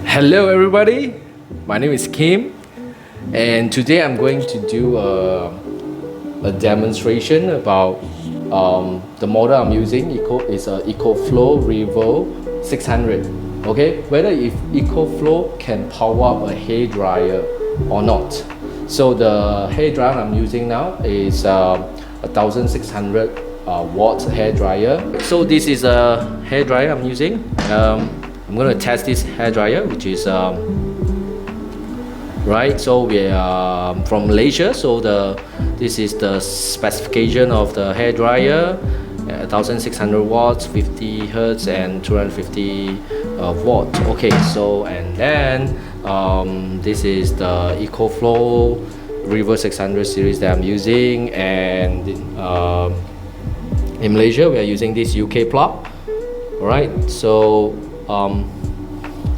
Hello everybody, my name is Kim, and today I'm going to do a demonstration about the model I'm using. Is a Ecoflow River 600. Okay, whether if Ecoflow can power up a hair dryer or not. So the hair dryer I'm using now is 1600 watt hair dryer. So this is a hair dryer I'm using. I'm going to test this hair dryer, which is right. So we are from Malaysia. So this is the specification of the hair dryer: 1600 watts, 50 hertz, and 250 watt. Okay. So and then this is the Ecoflow River 600 series that I'm using, and in Malaysia we are using this UK plug. All right. So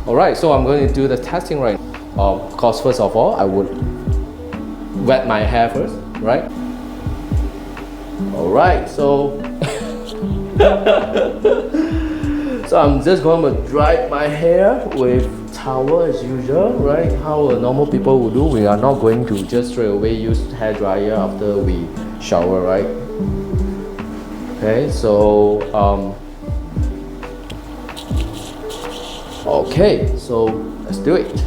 alright, so I'm going to do the testing right now. Of course, first of all, I would wet my hair first, right? Alright, so so I'm just going to dry my hair with towel as usual, right? How normal people would do. We are not going to just straight away use hair dryer after we shower, right? Okay, so okay, so let's do it.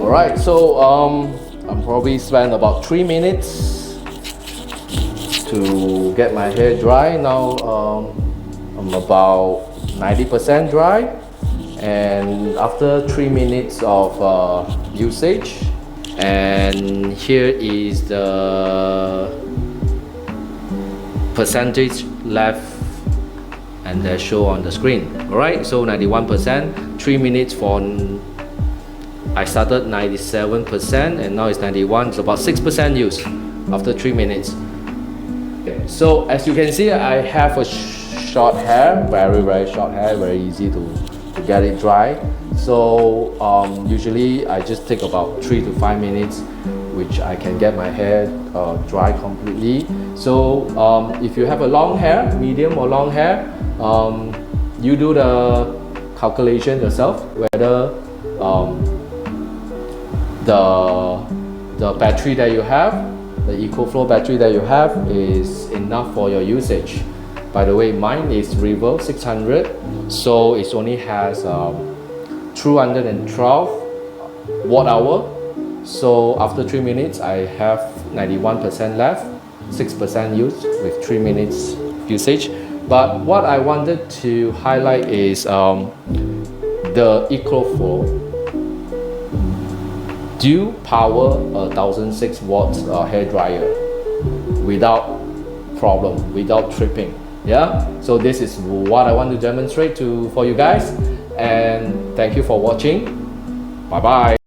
Alright, so I'm probably spend about 3 minutes to get my hair dry. Now I'm about 90% dry, and after 3 minutes of usage, and here is the percentage left and they show on the screen. Alright, so 91%, 3 minutes for I started 97% and now it's 91. It's about 6% use after 3 minutes. Okay, so as you can see, I have a short hair, very short hair, very easy to get it dry. So usually I just take about 3 to 5 minutes, which I can get my hair dry completely. So if you have a long hair, medium or long hair, you do the calculation yourself whether the battery that you have, the Ecoflow battery that you have, is enough for your usage. By the way, mine is River 600, so it only has 212 watt hour. So after 3 minutes, I have 91% left, 6% used with 3 minutes usage. But what I wanted to highlight is the Ecoflow do power a 1006 watt hair dryer without problem, without tripping. Yeah, so this is what I want to demonstrate for you guys, and thank you for watching. Bye bye.